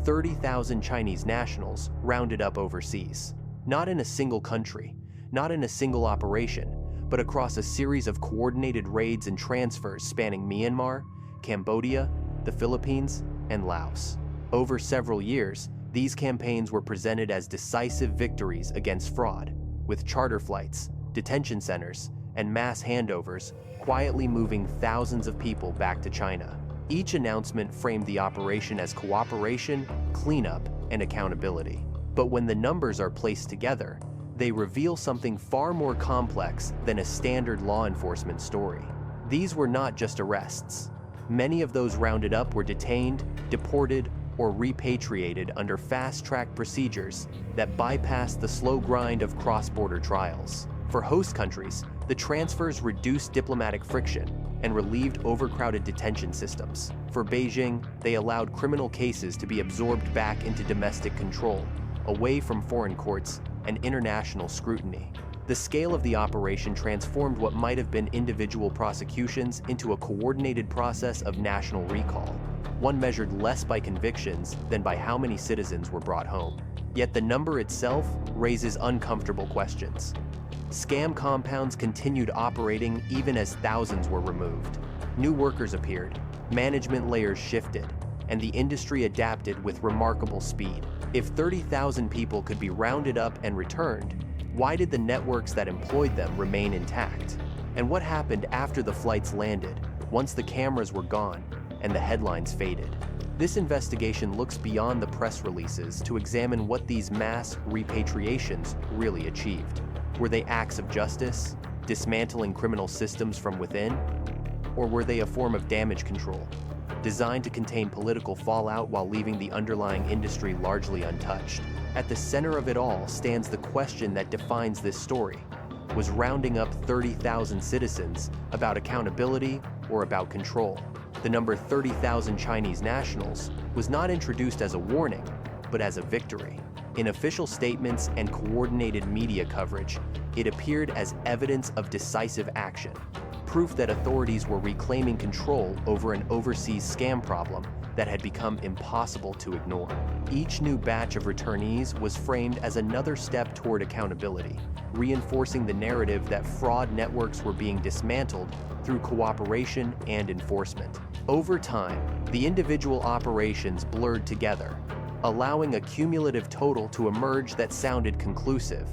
30,000 Chinese nationals rounded up overseas. Not in a single country, not in a single operation, but across a series of coordinated raids and transfers spanning Myanmar, Cambodia, the Philippines, and Laos. Over several years, these campaigns were presented as decisive victories against fraud, with charter flights, detention centers, and mass handovers quietly moving thousands of people back to China. Each announcement framed the operation as cooperation, cleanup, and accountability. But when the numbers are placed together, they reveal something far more complex than a standard law enforcement story. These were not just arrests. Many of those rounded up were detained, deported, or repatriated under fast-track procedures that bypassed the slow grind of cross-border trials. For host countries, the transfers reduced diplomatic friction and relieved overcrowded detention systems. For Beijing, they allowed criminal cases to be absorbed back into domestic control, away from foreign courts and international scrutiny. The scale of the operation transformed what might have been individual prosecutions into a coordinated process of national recall, one measured less by convictions than by how many citizens were brought home. Yet the number itself raises uncomfortable questions. Scam compounds continued operating even as thousands were removed. New workers appeared, management layers shifted, and the industry adapted with remarkable speed. If 30,000 people could be rounded up and returned, why did the networks that employed them remain intact? And what happened after the flights landed, once the cameras were gone and the headlines faded? This investigation looks beyond the press releases to examine what these mass repatriations really achieved. Were they acts of justice, dismantling criminal systems from within? Or were they a form of damage control, designed to contain political fallout while leaving the underlying industry largely untouched? At the center of it all stands the question that defines this story. Was rounding up 30,000 citizens about accountability or about control? The number 30,000 Chinese nationals was not introduced as a warning, but as a victory. In official statements and coordinated media coverage, it appeared as evidence of decisive action, proof that authorities were reclaiming control over an overseas scam problem that had become impossible to ignore. Each new batch of returnees was framed as another step toward accountability, reinforcing the narrative that fraud networks were being dismantled through cooperation and enforcement. Over time, the individual operations blurred together, allowing a cumulative total to emerge that sounded conclusive,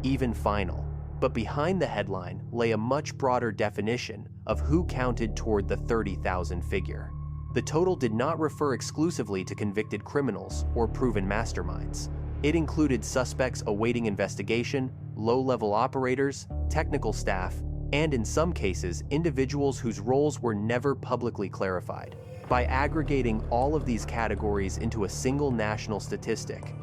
even final. But behind the headline lay a much broader definition of who counted toward the 30,000 figure. The total did not refer exclusively to convicted criminals or proven masterminds. It included suspects awaiting investigation, low-level operators, technical staff, and in some cases, individuals whose roles were never publicly clarified. By aggregating all of these categories into a single national statistic,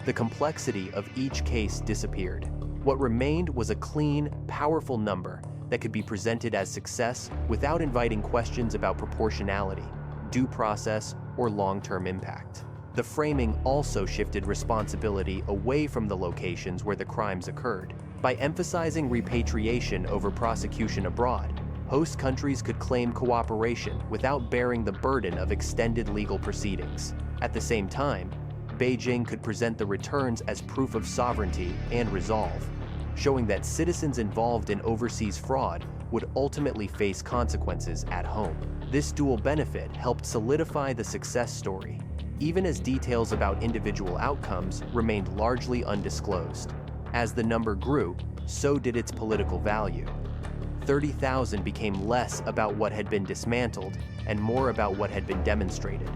the complexity of each case disappeared. What remained was a clean, powerful number that could be presented as success without inviting questions about proportionality, due process, or long-term impact. The framing also shifted responsibility away from the locations where the crimes occurred. By emphasizing repatriation over prosecution abroad, host countries could claim cooperation without bearing the burden of extended legal proceedings. At the same time, Beijing could present the returns as proof of sovereignty and resolve, showing that citizens involved in overseas fraud would ultimately face consequences at home. This dual benefit helped solidify the success story, even as details about individual outcomes remained largely undisclosed. As the number grew, so did its political value. 30,000 became less about what had been dismantled and more about what had been demonstrated: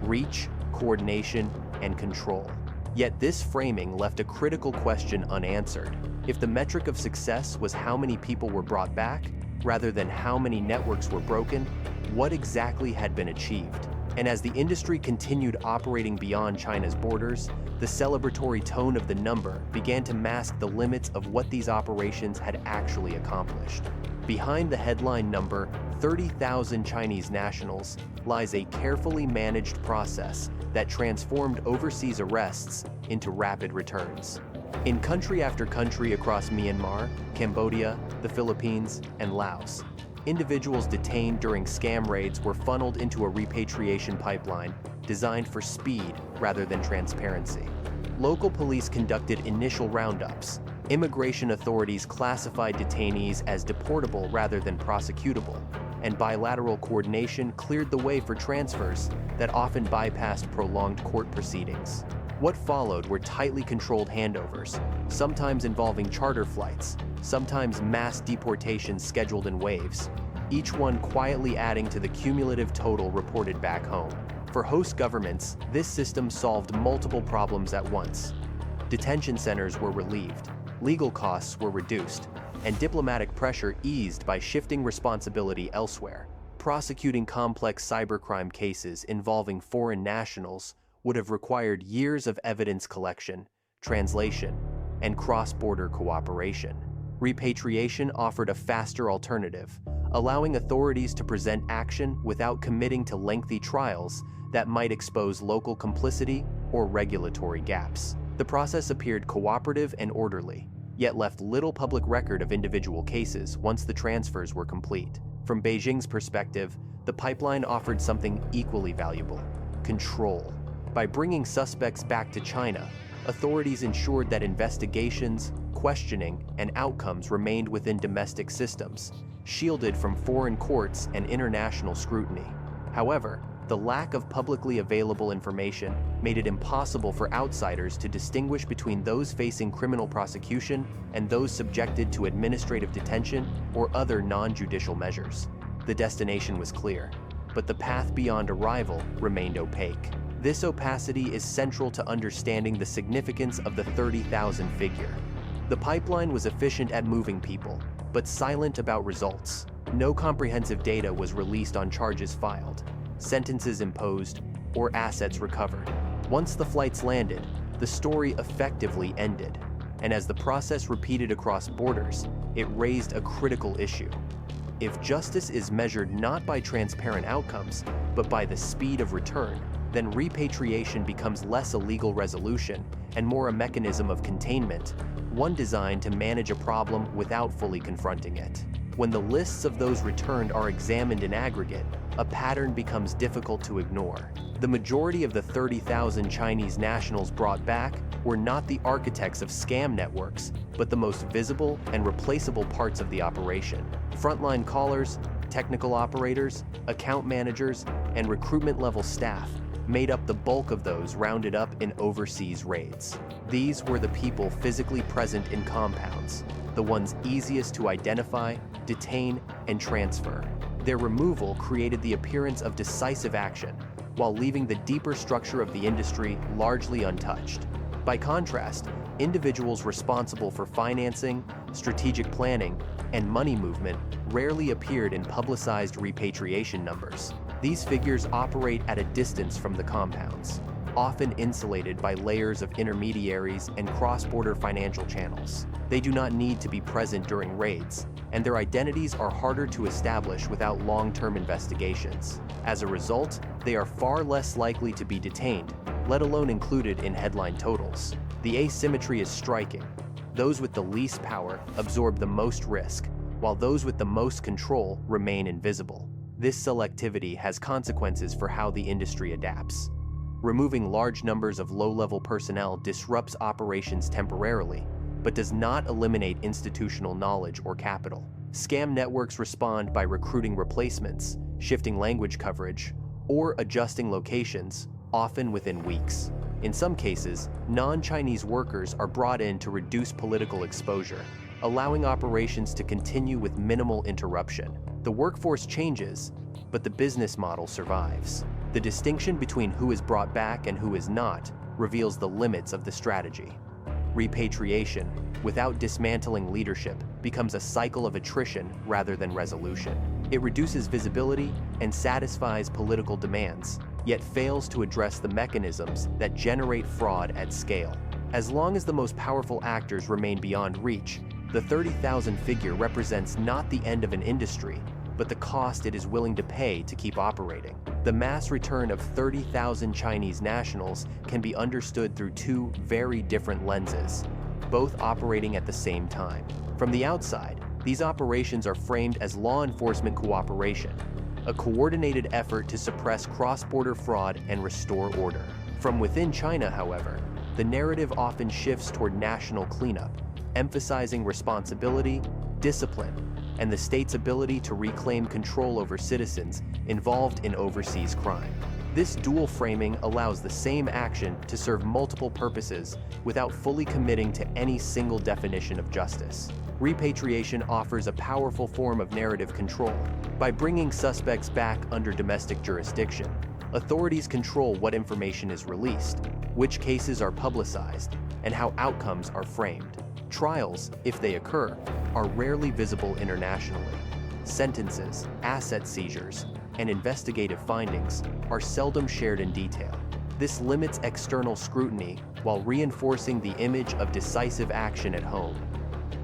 reach, coordination, and control. Yet this framing left a critical question unanswered. If the metric of success was how many people were brought back, rather than how many networks were broken, what exactly had been achieved? And as the industry continued operating beyond China's borders, the celebratory tone of the number began to mask the limits of what these operations had actually accomplished. Behind the headline number, 30,000 Chinese nationals, lies a carefully managed process that transformed overseas arrests into rapid returns. In country after country across Myanmar, Cambodia, the Philippines, and Laos, individuals detained during scam raids were funneled into a repatriation pipeline designed for speed rather than transparency. Local police conducted initial roundups. Immigration authorities classified detainees as deportable rather than prosecutable, and bilateral coordination cleared the way for transfers that often bypassed prolonged court proceedings. What followed were tightly controlled handovers, sometimes involving charter flights, sometimes mass deportations scheduled in waves, each one quietly adding to the cumulative total reported back home. For host governments, this system solved multiple problems at once. Detention centers were relieved, legal costs were reduced, and diplomatic pressure eased by shifting responsibility elsewhere. Prosecuting complex cybercrime cases involving foreign nationals would have required years of evidence collection, translation, and cross-border cooperation. Repatriation offered a faster alternative, allowing authorities to present action without committing to lengthy trials that might expose local complicity or regulatory gaps. The process appeared cooperative and orderly, yet left little public record of individual cases once the transfers were complete. From Beijing's perspective, the pipeline offered something equally valuable: control. By bringing suspects back to China, authorities ensured that investigations, questioning, and outcomes remained within domestic systems, shielded from foreign courts and international scrutiny. However, the lack of publicly available information made it impossible for outsiders to distinguish between those facing criminal prosecution and those subjected to administrative detention or other non-judicial measures. The destination was clear, but the path beyond arrival remained opaque. This opacity is central to understanding the significance of the 30,000 figure. The pipeline was efficient at moving people, but silent about results. No comprehensive data was released on charges filed, sentences imposed, or assets recovered. Once the flights landed, the story effectively ended, and as the process repeated across borders, it raised a critical issue. If justice is measured not by transparent outcomes, but by the speed of return, then repatriation becomes less a legal resolution and more a mechanism of containment, one designed to manage a problem without fully confronting it. When the lists of those returned are examined in aggregate, a pattern becomes difficult to ignore. The majority of the 30,000 Chinese nationals brought back were not the architects of scam networks, but the most visible and replaceable parts of the operation. Frontline callers, technical operators, account managers, and recruitment-level staff made up the bulk of those rounded up in overseas raids. These were the people physically present in compounds, the ones easiest to identify, detain, and transfer. Their removal created the appearance of decisive action, while leaving the deeper structure of the industry largely untouched. By contrast, individuals responsible for financing, strategic planning, and money movement rarely appeared in publicized repatriation numbers. These figures operate at a distance from the compounds, often insulated by layers of intermediaries and cross-border financial channels. They do not need to be present during raids, and their identities are harder to establish without long-term investigations. As a result, they are far less likely to be detained, let alone included in headline totals. The asymmetry is striking. Those with the least power absorb the most risk, while those with the most control remain invisible. This selectivity has consequences for how the industry adapts. Removing large numbers of low-level personnel disrupts operations temporarily, but does not eliminate institutional knowledge or capital. Scam networks respond by recruiting replacements, shifting language coverage, or adjusting locations, often within weeks. In some cases, non-Chinese workers are brought in to reduce political exposure, allowing operations to continue with minimal interruption. The workforce changes, but the business model survives. The distinction between who is brought back and who is not reveals the limits of the strategy. Repatriation, without dismantling leadership, becomes a cycle of attrition rather than resolution. It reduces visibility and satisfies political demands, yet fails to address the mechanisms that generate fraud at scale. As long as the most powerful actors remain beyond reach, the 30,000 figure represents not the end of an industry, but the cost it is willing to pay to keep operating. The mass return of 30,000 Chinese nationals can be understood through two very different lenses, both operating at the same time. From the outside, these operations are framed as law enforcement cooperation, a coordinated effort to suppress cross-border fraud and restore order. From within China, however, the narrative often shifts toward national cleanup, emphasizing responsibility, discipline, and the state's ability to reclaim control over citizens involved in overseas crime. This dual framing allows the same action to serve multiple purposes without fully committing to any single definition of justice. Repatriation offers a powerful form of narrative control. By bringing suspects back under domestic jurisdiction, authorities control what information is released, which cases are publicized, and how outcomes are framed. Trials, if they occur, are rarely visible internationally. Sentences, asset seizures, and investigative findings are seldom shared in detail. This limits external scrutiny while reinforcing the image of decisive action at home.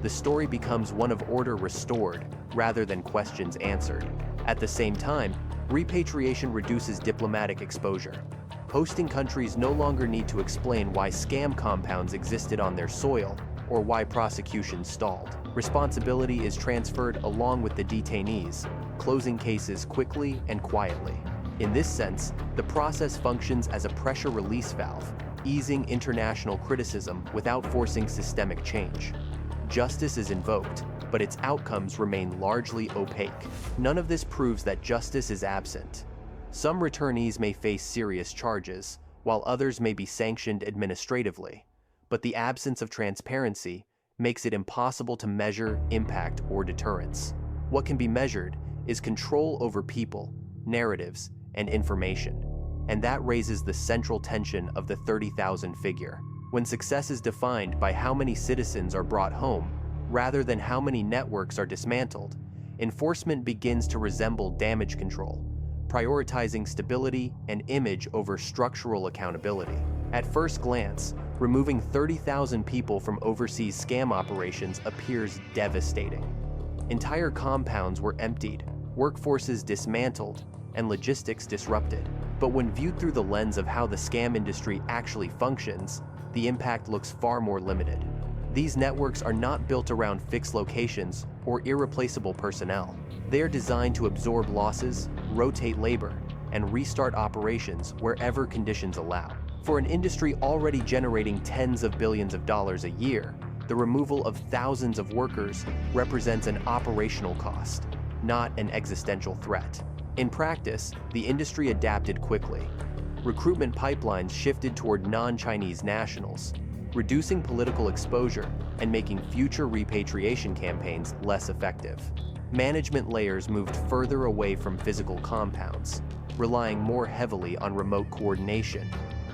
The story becomes one of order restored rather than questions answered. At the same time, repatriation reduces diplomatic exposure. Hosting countries no longer need to explain why scam compounds existed on their soil or why prosecution stalled. Responsibility is transferred along with the detainees, closing cases quickly and quietly. In this sense, the process functions as a pressure release valve, easing international criticism without forcing systemic change. Justice is invoked, but its outcomes remain largely opaque. None of this proves that justice is absent. Some returnees may face serious charges, while others may be sanctioned administratively, but the absence of transparency makes it impossible to measure impact or deterrence. What can be measured is control over people, narratives, and information, and that raises the central tension of the 30,000 figure. When success is defined by how many citizens are brought home, rather than how many networks are dismantled, enforcement begins to resemble damage control, prioritizing stability and image over structural accountability. At first glance, removing 30,000 people from overseas scam operations appears devastating. Entire compounds were emptied, workforces dismantled, and logistics disrupted. But when viewed through the lens of how the scam industry actually functions, the impact looks far more limited. These networks are not built around fixed locations or irreplaceable personnel. They are designed to absorb losses, rotate labor, and restart operations wherever conditions allow. For an industry already generating tens of billions of dollars a year, the removal of thousands of workers represents an operational cost, not an existential threat. In practice, the industry adapted quickly. Recruitment pipelines shifted toward non-Chinese nationals, reducing political exposure and making future repatriation campaigns less effective. Management layers moved further away from physical compounds, relying more heavily on remote coordination,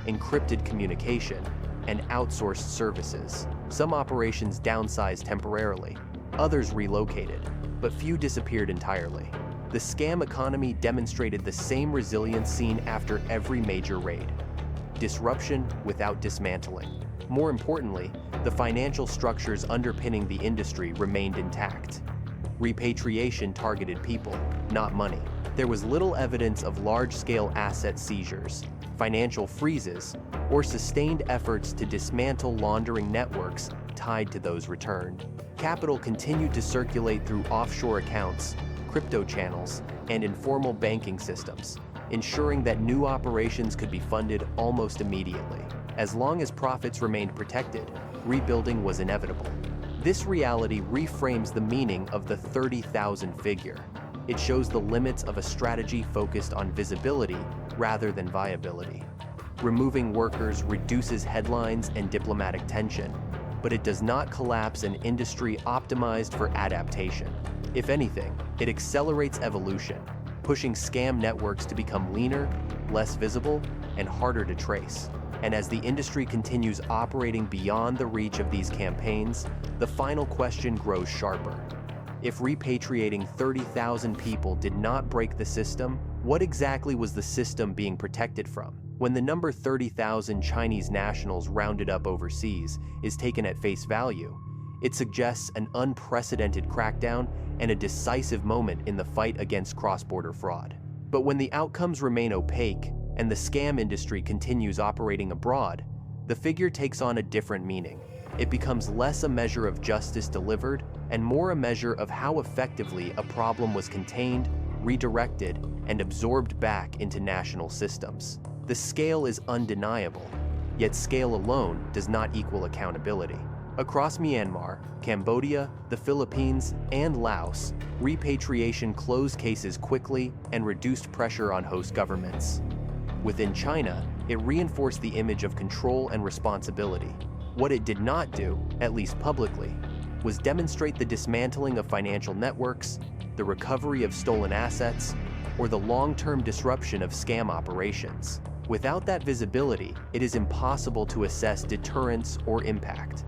encrypted communication, and outsourced services. Some operations downsized temporarily, others relocated, but few disappeared entirely. The scam economy demonstrated the same resilience seen after every major raid: disruption without dismantling. More importantly, the financial structures underpinning the industry remained intact. Repatriation targeted people, not money. There was little evidence of large-scale asset seizures, financial freezes, or sustained efforts to dismantle laundering networks tied to those returned. Capital continued to circulate through offshore accounts, crypto channels, and informal banking systems, ensuring that new operations could be funded almost immediately. As long as profits remained protected, rebuilding was inevitable. This reality reframes the meaning of the 30,000 figure. It shows the limits of a strategy focused on visibility rather than viability. Removing workers reduces headlines and diplomatic tension, but it does not collapse an industry optimized for adaptation. If anything, it accelerates evolution, pushing scam networks to become leaner, less visible, and harder to trace. And as the industry continues operating beyond the reach of these campaigns, the final question grows sharper. If repatriating 30,000 people did not break the system, what exactly was the system being protected from? When the number 30,000 Chinese nationals rounded up overseas is taken at face value, it suggests an unprecedented crackdown and a decisive moment in the fight against cross-border fraud. But when the outcomes remain opaque and the scam industry continues operating abroad, the figure takes on a different meaning. It becomes less a measure of justice delivered and more a measure of how effectively a problem was contained redirected, and absorbed back into national systems. The scale is undeniable, yet scale alone does not equal accountability. Across Myanmar, Cambodia, the Philippines, and Laos, repatriation closed cases quickly and reduced pressure on host governments. Within China, it reinforced the image of control and responsibility. What it did not do, at least publicly, was demonstrate the dismantling of financial networks, the recovery of stolen assets, or the long-term disruption of scam operations. Without that visibility, it is impossible to assess deterrence or impact.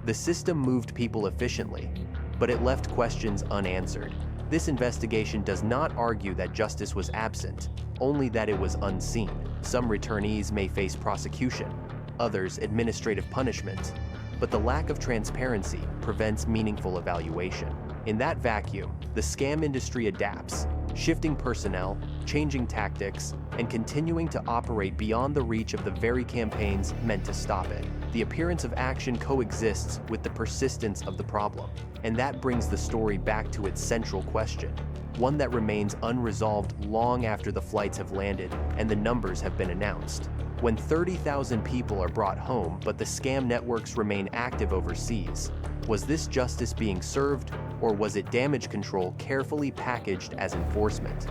The system moved people efficiently, but it left questions unanswered. This investigation does not argue that justice was absent, only that it was unseen. Some returnees may face prosecution, others administrative punishment, but the lack of transparency prevents meaningful evaluation. In that vacuum, the scam industry adapts, shifting personnel, changing tactics, and continuing to operate beyond the reach of the very campaigns meant to stop it. The appearance of action coexists with the persistence of the problem, and that brings the story back to its central question, one that remains unresolved long after the flights have landed and the numbers have been announced. When 30,000 people are brought home but the scam networks remain active overseas, was this justice being served, or was it damage control carefully packaged as enforcement?